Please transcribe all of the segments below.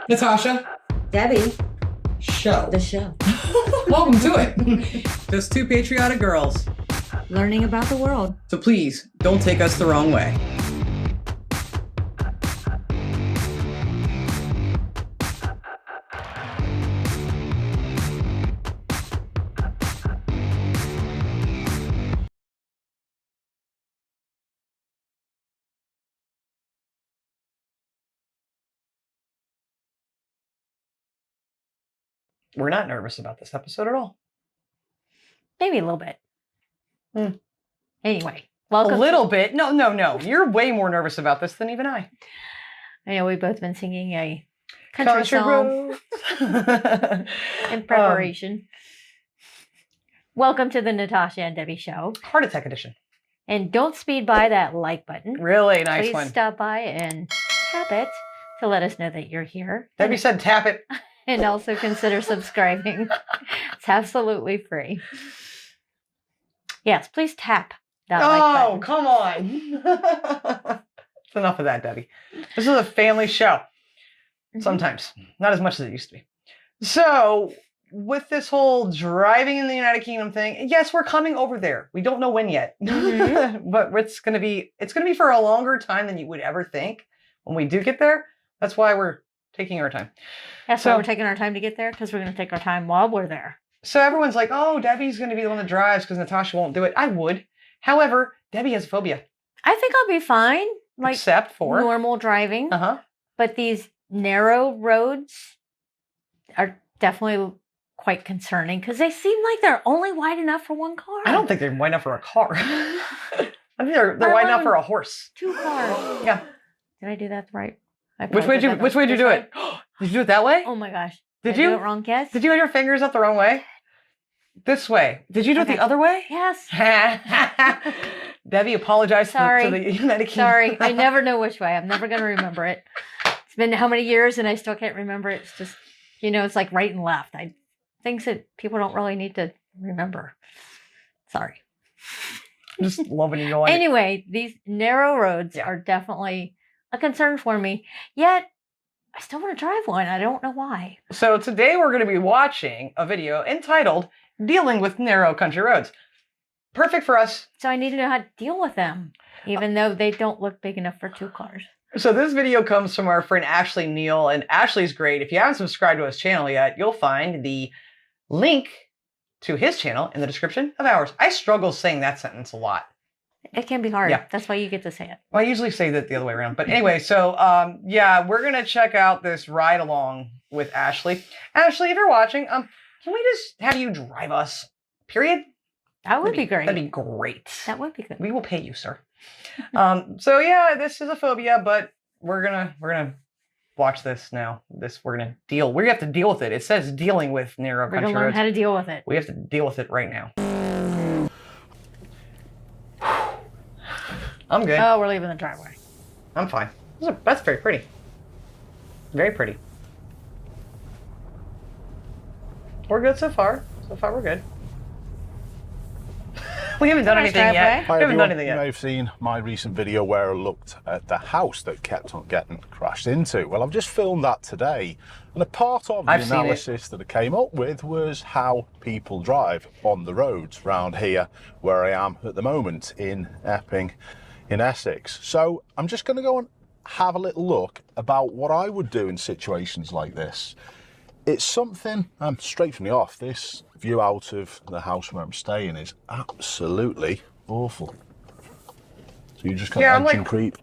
Natasha, Debbie, show. the show. Welcome to it. Just two patriotic girls. Learning about the world. So please, don't take us the wrong way. We're not nervous about this episode at all. Maybe a little bit. Hmm. Anyway, welcome. A little bit? No. You're way more nervous about this than even I. I know we've both been singing a country song roads. in preparation. Welcome to the Natasha and Debbie show. Heart attack edition. And don't speed by that like button. Really nice Please one. stop by and tap it to let us know that you're here. Debbie said tap it. And also consider subscribing. It's absolutely free. Yes, please tap that like button. Oh, come on. It's enough of that, Debbie. This is a family show. Sometimes. Not as much as it used to be. So, with this whole driving in the United Kingdom thing, yes, we're coming over there. We don't know when yet. But it's gonna be for a longer time than you would ever think when we do get there. That's why we're taking our time. That's why we're taking our time to get there, because we're going to take our time while we're there. So everyone's like, oh, Debbie's going to be the one that drives because Natasha won't do it. I would. However, Debbie has a phobia. I think I'll be fine. Like except for normal driving. Uh-huh. But these narrow roads are definitely quite concerning because they seem like they're only wide enough for one car. I don't think they're wide enough for a car. I think they're wide enough for a horse. 2 cars. Yeah. Did I do that right? Which way did you do it? Did you do it that way? Oh my gosh. Did you you do it wrong, yes? Did you have your fingers up the wrong way? This way. Did you do it the other way? Yes. Debbie apologized to the United Kingdom. Sorry. I never know which way. I'm never going to remember it. It's been how many years and I still can't remember it. It's just, it's like right and left. Things that people don't really need to remember. Sorry. Just loving you going. Anyway, these narrow roads are definitely a concern for me. Yet, I still want to drive one. I don't know why. So today we're going to be watching a video entitled Dealing with Narrow Country Roads. Perfect for us. So I need to know how to deal with them, even though they don't look big enough for 2 cars. So this video comes from our friend Ashley Neal, and Ashley's great. If you haven't subscribed to his channel yet, you'll find the link to his channel in the description of ours. I struggle saying that sentence a lot. It can be hard. Yeah. That's why you get to say it. Well, I usually say that the other way around. But anyway, so we're going to check out this ride along with Ashley. Ashley, if you're watching, can we just have you drive us? Period? That would be great. That'd be great. That would be good. We will pay you, sir. So yeah, this is a phobia, but we're gonna watch this now. We have to deal with it. It says dealing with narrow country roads. We're gonna learn how to deal with it. We have to deal with it right now. I'm good. Oh, we're leaving the driveway. I'm fine. That's very pretty. Very pretty. We're good so far. So far, we're good. We haven't done anything yet. Hi everyone. You may have seen my recent video where I looked at the house that kept on getting crashed into. Well, I've just filmed that today, and a part of the analysis that I came up with was how people drive on the roads round here where I am at the moment in Epping in Essex. So I'm just going to go and have a little look about what I would do in situations like this. It's something, straight from the off, this view out of the house where I'm staying is absolutely awful. So you just kind of edge and creep.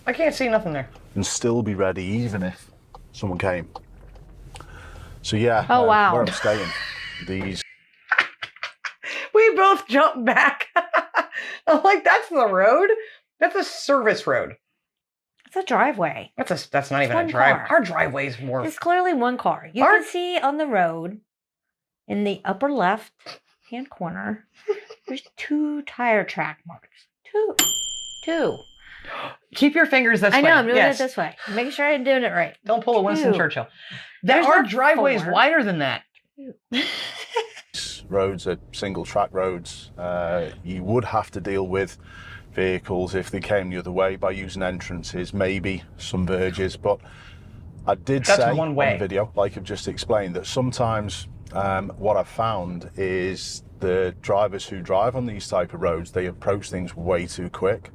I can't see nothing there. And still be ready even if someone came. So yeah, wow. Where I'm staying, these... We both jumped back. I'm like, that's the road? That's a service road. It's a driveway. That's not even a drive. Our driveway is more. It's clearly one car. You can see on the road in the upper left hand corner, there's 2 tire track marks. Two. Keep your fingers this way. I know, I'm doing it this way. I'm making sure I'm doing it right. Don't pull a Winston Churchill. Our driveway is wider than that. Roads are single track roads. You would have to deal with vehicles if they came the other way by using entrances, maybe some verges, but I did That's say one on way. the video, like I've just explained, that sometimes what I've found is the drivers who drive on these type of roads, they approach things way too quick.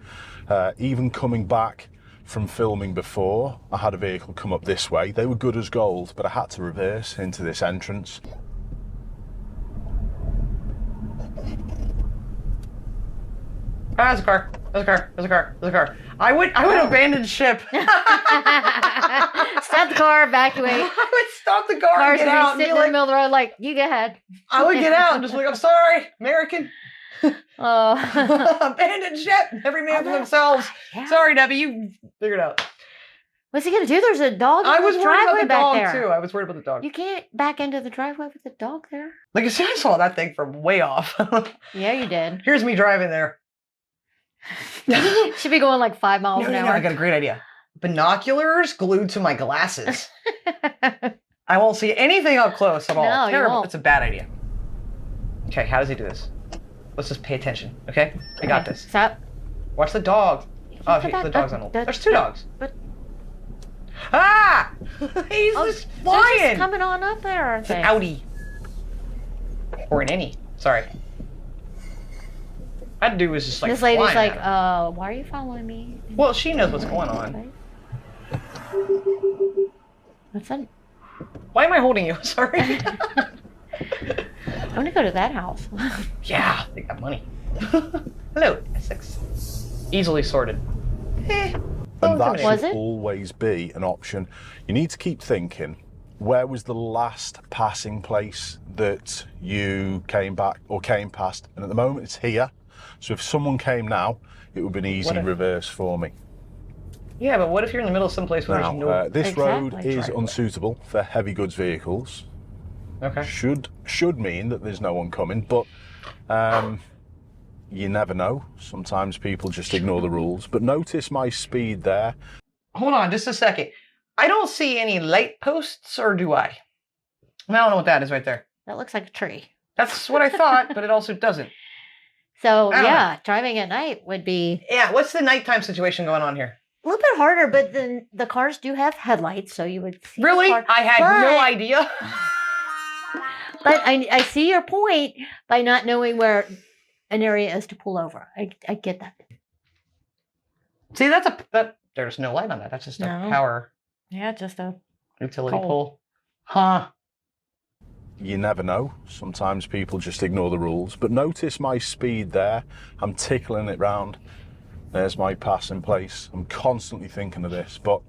Even coming back from filming before, I had a vehicle come up this way. They were good as gold, but I had to reverse into this entrance. Ah, there's a car. There's a car. There's a car. There's a car. I would abandon ship. Stop the car, evacuate. I would stop the car Cars and get would out. be And be sitting in the like, middle of the road like, you go ahead. I would get out and just be like, I'm sorry, American. Oh. Abandon ship. Every man for themselves. Yeah. Sorry, Debbie. You figured it out. What's he gonna do? There's a dog in I was the worried about driveway the back dog there. too. I was worried about the dog. You can't back into the driveway with the dog there. Like I said, I saw that thing from way off. Yeah, you did. Here's me driving there. Should be going like 5 miles No, an no, hour. no, I got a great idea. Binoculars glued to my glasses. I won't see anything up close at all. No, you Terrible. won't. It's a bad idea. Okay, how does he do this? Let's just pay attention, okay? I got this. Stop. Watch the dog. Oh, put shit, the that- dog's on hold. that- There's 2 dogs. but- Ah! He's Oh, just they're flying! just coming on up there, aren't It's an they? Audi. Or an any. Sorry. I'd do is just like This lady's flying like, at him. why are you following me? Well, she knows what's going on. What's that? Why am I holding you? Sorry. I want to go to that house. Yeah, they got money. Hello, Essex. Easily sorted. And that Was should it? always be an option. You need to keep thinking, where was the last passing place that you came back or came past? And at the moment it's here. So if someone came now, it would be an easy What if- reverse for me. Yeah, but what if you're in the middle of some place where Now, there's no... this road Exactly. is unsuitable for heavy goods vehicles. Okay. Should mean that there's no one coming, but you never know. Sometimes people just ignore the rules. But notice my speed there. Hold on just a second. I don't see any light posts, or do I? I don't know what that is right there. That looks like a tree. That's what I thought, but it also doesn't. So I don't yeah, driving at night would be Yeah, what's the nighttime situation going on here? a little bit harder, but then the cars do have headlights, so you would see the Really? car. I had no But- idea. But I see your point by not knowing where an area is to pull over. I get that. See, there's no light on that. That's just a No. power Yeah, just a utility Pole. pole. Huh. You never know. Sometimes people just ignore the rules. But notice my speed there. I'm tickling it round. There's my passing place. I'm constantly thinking of this, but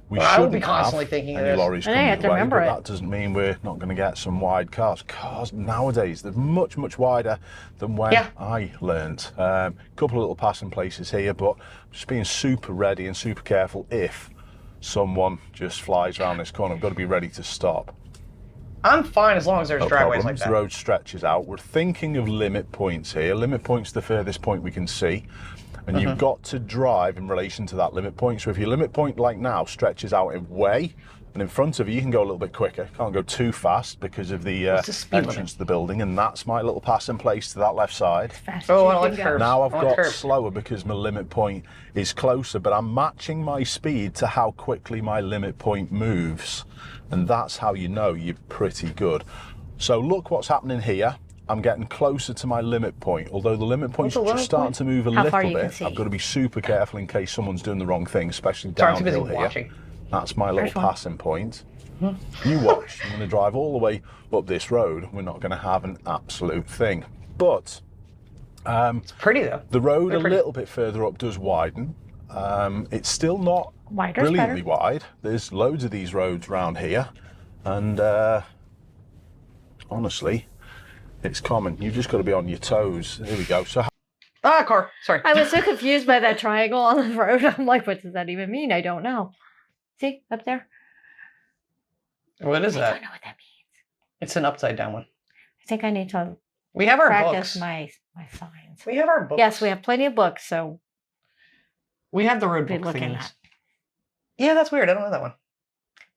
we Well, I would be shouldn't constantly have thinking of any this. lorries And I coming have to away, remember but it. that doesn't mean we're not going to get some wide cars. Cars nowadays, they're much, much wider than when Yeah. I learnt. A couple of little passing places here, but just being super ready and super careful if someone just flies around this corner. I've got to be ready to stop. I'm fine as long as there's No driveways problems. like that. The road stretches out. We're thinking of limit points here. Limit point's the furthest point we can see. And you've got to drive in relation to that limit point. So if your limit point, like now, stretches out away, and in front of you, you can go a little bit quicker. Can't go too fast because of the What's the speed entrance limit? to the building. And that's my little passing place to that left side. fast. Oh, as I you like can go. curves. Now I've I want got curves. slower because my limit point is closer, but I'm matching my speed to how quickly my limit point moves. And that's how you know you're pretty good. So look what's happening here. I'm getting closer to my limit point. Although the limit point's What's the just limit starting to move a How little far you can bit, see. I've got to be super careful in case someone's doing the wrong thing, especially Sorry, I'm too busy downhill here. watching. That's my little First one. passing point. You watch. I'm going to drive all the way up this road. We're not going to have an absolute thing. But It's pretty though. the road Very a pretty. little bit further up does widen. It's still not Wider's brilliantly better. wide. There's loads of these roads around here, and honestly, it's common. You've just got to be on your toes. Here we go. So Ah, car. Sorry. I was so confused by that triangle on the road. I'm like, what does that even mean? I don't know. See up there? What is I that? don't know what that means. It's an upside down one. I think I need to We have our practice books. my signs. We have our books. Yes, we have plenty of books, so We have the road be book looking things. at. Yeah, that's weird. I don't know that one.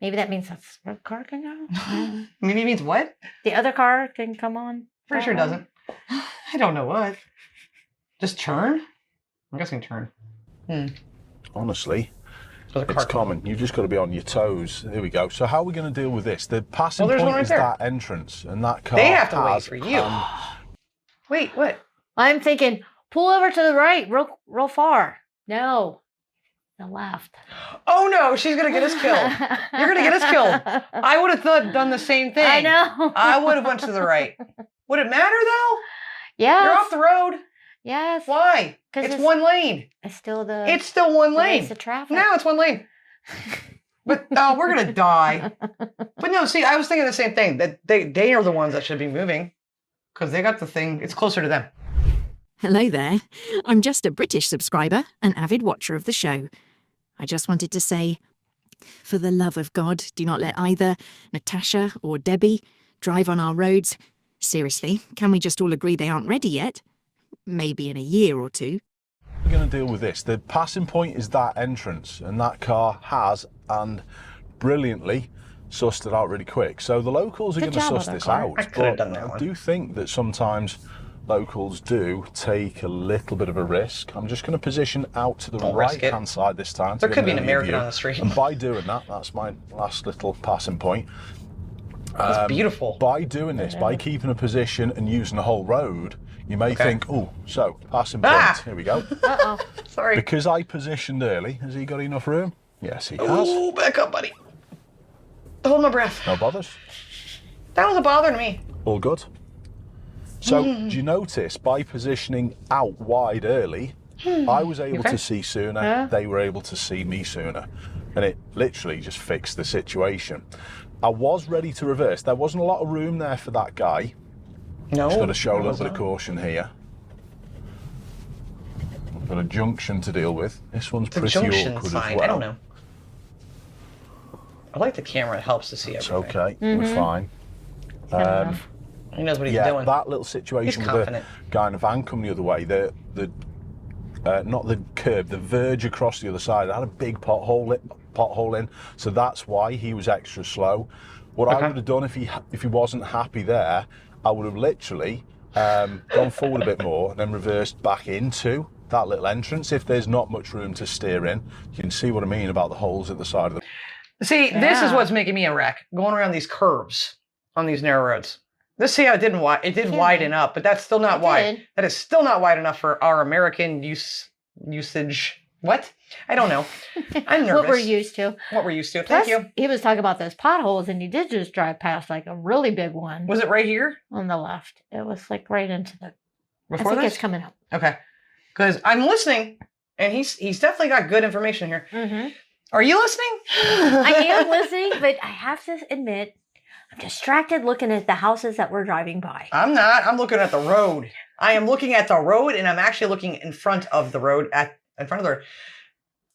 Maybe that means that's where the car can go. Maybe it means what? The other car can come on. Pretty sure it that way. doesn't. I don't know what. Just turn? I'm guessing turn. honestly, There's a car It's common. You've just got to be on your toes. Here we go. So how are we going to deal with this? The passing there's one point right is there. that entrance, and that car They have to wait has, for you. Wait, what? I'm thinking, pull over to the right, real far. No, the left. Oh no, she's gonna get us killed. You're gonna get us killed. I would have done the same thing. I know. I would have went to the right. Would it matter though? Yes. You're off the road. Yes. Why? 'Cause It's one lane. It's still the. It's still one the lane. race of traffic. No, it's one lane. But we're gonna die. But no, see, I was thinking the same thing. That they are the ones that should be moving because they got the thing. It's closer to them. Hello there. I'm just a British subscriber, an avid watcher of the show. I just wanted to say, for the love of God, do not let either Natasha or Debbie drive on our roads. Seriously, can we just all agree they aren't ready yet? Maybe in a year or two. We're going to deal with this. The passing point is that entrance, and that car has, and brilliantly, sussed it out really quick. So the locals are Good going to job, suss other this car. out. I could have but done that I one. do think that sometimes locals do take a little bit of a risk. I'm just going to position out to the Don't risk it. right-hand side this time. There to could get be an earlier American view. on the street. And by doing that, that's my last little passing point. That's beautiful. By doing this, by keeping a position and using the whole road, you may think, oh, so passing point, Ah! here we go. Uh-oh. Sorry. Because I positioned early, has he got enough room? Yes, he has. Oh, back up, buddy. Hold my breath. No bothers. That wasn't bothering me. All good. So, do you notice, by positioning out wide early, I was able okay? to see sooner, Yeah. they were able to see me sooner. And it literally just fixed the situation. I was ready to reverse. There wasn't a lot of room there for that guy. No. Just got to show a there little bit of wasn't. caution here. I've got a junction to deal with. This one's The pretty junction awkward sign. as well. I don't know. I like the camera. It helps to see It's everything. okay. We're fine. enough. He knows what he's Yeah, doing. that little situation He's with the confident. guy in a van coming the other way, not the curb, the verge across the other side, it had a big pothole in, so that's why he was extra slow. What I Okay. would have done if he wasn't happy there, I would have literally gone forward a bit more and then reversed back into that little entrance. If there's not much room to steer in, you can see what I mean about the holes at the side of the. See, this is Yeah. what's making me a wreck. Going around these curves on these narrow roads. Let's see how it did widen up, but that's still not It wide. did. That is still not wide enough for our American usage. What? I don't know. I'm nervous. What we're used to. What we're used to. Plus, Thank you. he was talking about those potholes, and he did just drive past like a really big one Was it right here on the left. It was like right into the. before I think this? it's coming up. Okay, because I'm listening, and he's definitely got good information here. Mm-hmm. Are you listening? I am listening, but I have to admit, I'm distracted looking at the houses that we're driving by. I'm not. I'm looking at the road. I am looking at the road, and I'm actually looking in front of the road. In front of the road.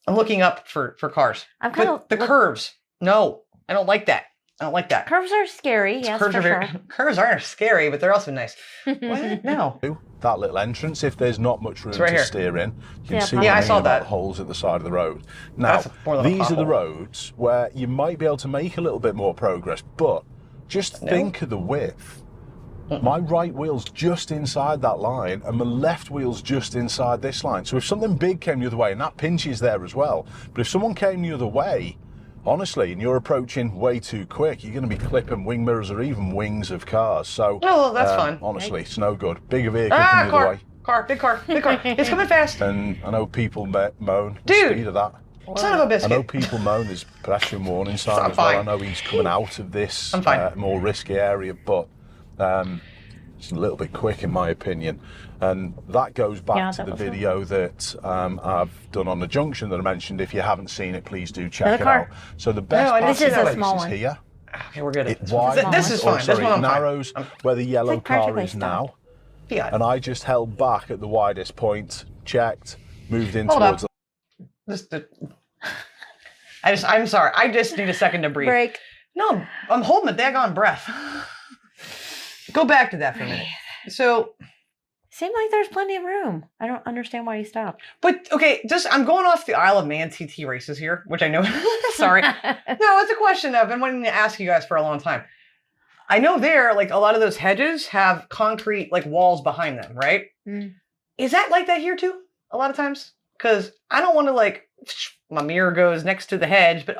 I'm looking up for cars. I'm kind of But the curves. No, I don't like that. I don't like that. Curves are scary. Yes, curves for are sure. curves aren't scary, but they're also nice. What? No. That little entrance, if there's not much room right to here. steer in, you can Yeah, see probably. Yeah, I what I saw mean about that. the holes at the side of the road. Now, That's more than a these are the pothole. roads where you might be able to make a little bit more progress, but just No. think of the width. My right wheel's just inside that line, and my left wheel's just inside this line. So if something big came the other way, and that pinch is there as well, but if someone came the other way, honestly, and you're approaching way too quick, you're going to be clipping wing mirrors or even wings of cars. So, Oh, that's fun. honestly, it's no good. Bigger vehicle Ah, coming the other way. big car. It's coming fast. And I know people moan the Dude. speed of that. Son of a I know biscuit. people moan there's pedestrian warning sign I'm as well. I fine. know he's coming out of this I'm fine. more risky area, but it's a little bit quick in my opinion. And that goes back Yeah, to that the was video that I've done on the junction that I mentioned. If you haven't seen it, please do The check it car. out. So the best I part didn't see This is a that. small is one. here. Okay, we're good. It This widens, is or fine. sorry, This one it I'm fine. narrows where the yellow like car perfectly is now. Yeah. And I just held back at the widest point, checked, moved in Hold towards up. I'm sorry. I just need a second to breathe. Break. No, I'm holding a daggone breath. Go back to that for a minute. So, Seemed like there's plenty of room. I don't understand why you stopped. but okay, I'm going off the Isle of Man TT races here, which I know. Sorry. No, it's a question I've been wanting to ask you guys for a long time. I know there, like a lot of those hedges have concrete like walls behind them, right? Mm. Is that like that here too? A lot of times? Because I don't want to like My mirror goes next to the hedge, but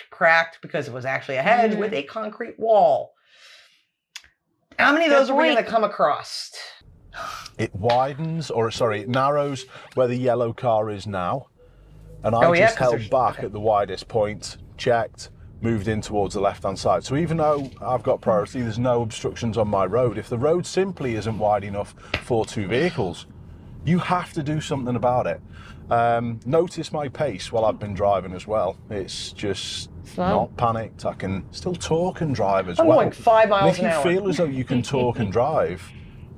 cracked because it was actually a hedge with a concrete wall. How many of those are we going to come across? It widens, it narrows where the yellow car is now. And I just held back at the widest point, checked, moved in towards the left-hand side. So even though I've got priority, there's no obstructions on my road. If the road simply isn't wide enough for 2 vehicles, you have to do something about it. Notice my pace while I've been driving as well. It's just not panicked. I can still talk and drive as well. I'm going 5 miles an hour. If you feel as though you can talk and drive,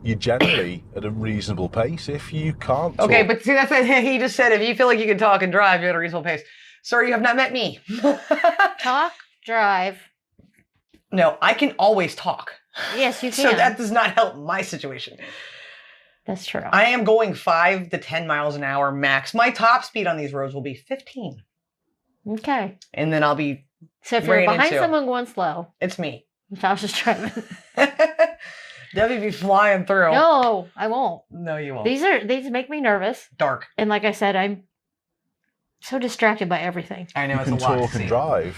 you're generally at a reasonable pace. If you can't talk... Okay, but see, that's what he just said. If you feel like you can talk and drive, you're at a reasonable pace. Sir, you have not met me. Talk, drive. No, I can always talk. Yes, you can. So that does not help my situation. That's true. I am going 5 to 10 miles an hour max. My top speed on these roads will be 15. Okay. And then I'll be... So if you're behind someone going slow... It's me. Natasha's driving. Debbie be flying through. No, I won't. No, you won't. These make me nervous. Dark. And like I said, I'm so distracted by everything. I know, you can talk and drive.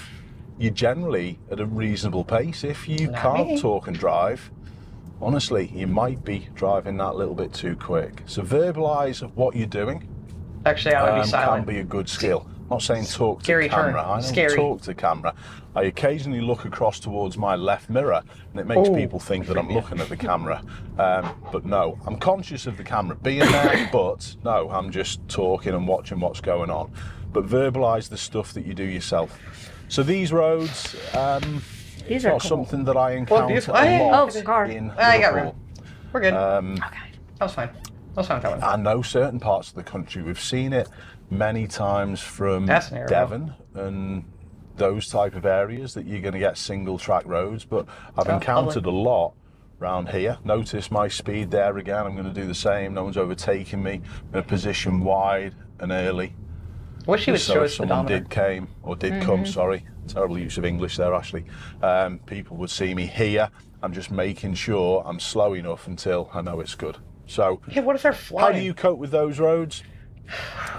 You're generally at a reasonable pace. If you can't talk and drive, honestly, you might be driving that little bit too quick. So verbalize what you're doing. Actually, I would be silent. Can be a good skill. I'm not saying talk to Scary camera. turn. I don't talk to camera. I occasionally look across towards my left mirror, and it makes people think that I'm looking at the camera. But no, I'm conscious of the camera being there, but no, I'm just talking and watching what's going on. But verbalize the stuff that you do yourself. So these roads, these are not cool. something that I encounter a lot in I got Liverpool. room. We're good. Okay. That was fine. That was fine with that one. I know certain parts of the country, we've seen it many times from Devon and those type of areas that you're going to get single track roads, but I've encountered a lot around here. Notice my speed there again. I'm going to do the same. No one's overtaking me. I'm in a position wide and early. Wish he would show us the someone speedometer. did come, sorry. Terrible use of English there, Ashley. People would see me here. I'm just making sure I'm slow enough until I know it's good. So, what if they're flying? How do you cope with those roads?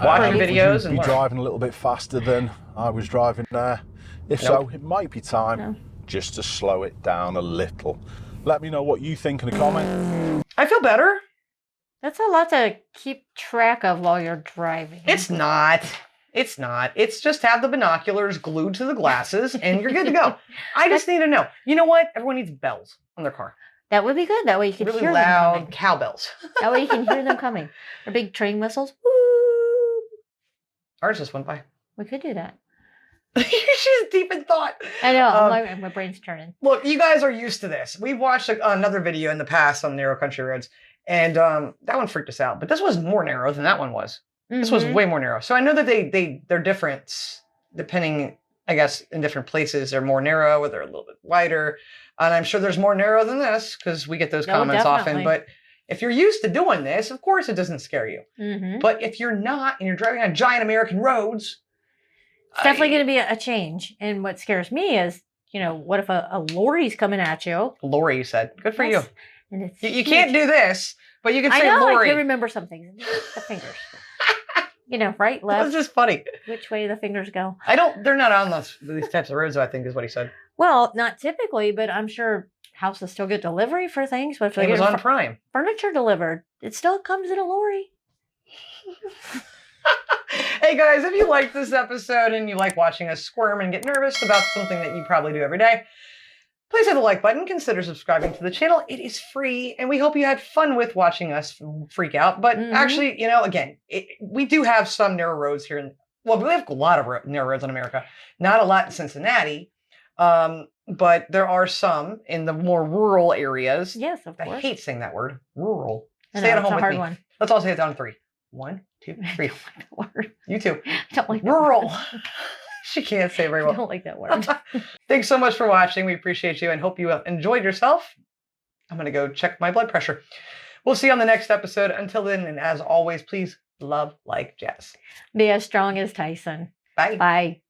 Watching videos and be driving a little bit faster than I was driving there. If so, it might be time just to slow it down a little. Let me know what you think in the comments. I feel better. That's a lot to keep track of while you're driving. It's not. It's not. It's just have the binoculars glued to the glasses and you're good to go. I just need to know. You know what? Everyone needs bells on their car. That would be good. That way you can really hear loud them coming. Cowbells. That way you can hear them coming. Or big train whistles. Woo! Ours just went by. We could do that. She's deep in thought. I know. My brain's turning. Look, you guys are used to this. We've watched another video in the past on narrow country roads, and that one freaked us out. But this was more narrow than that one was. This was way more narrow. So I know that they're different depending, I guess, in different places. They're more narrow or they're a little bit wider. And I'm sure there's more narrow than this because we get those comments often. But if you're used to doing this, of course it doesn't scare you. But if you're not and you're driving on giant American roads, it's definitely going to be a change. And what scares me is, what if a lorry's coming at you? Lorry, you said. Good for you. And it's you can't do this, but you can say I know, lorry. I can remember some things. The fingers. Right, left. That's just funny. Which way do the fingers go? They're not on these types of roads, I think is what he said. Well, not typically, but I'm sure houses still get delivery for things. But if they get Amazon Prime furniture delivered, it still comes in a lorry. Hey guys, if you like this episode and you like watching us squirm and get nervous about something that you probably do every day, please hit the like button. Consider subscribing to the channel. It is free, and we hope you had fun with watching us freak out. But actually, again, we do have some narrow roads here. We have a lot of narrow roads in America. Not a lot in Cincinnati, but there are some in the more rural areas. Yes, of course. I hate saying that word, rural. Stay at home with me. One. Let's all say it down in 3. 1, 2, 3. Word. You too. I don't like that rural. Word. She can't say very well. I don't like that word. Thanks so much for watching. We appreciate you and hope you enjoyed yourself. I'm going to go check my blood pressure. We'll see you on the next episode. Until then, and as always, please love like Jess. Be as strong as Tyson. Bye. Bye.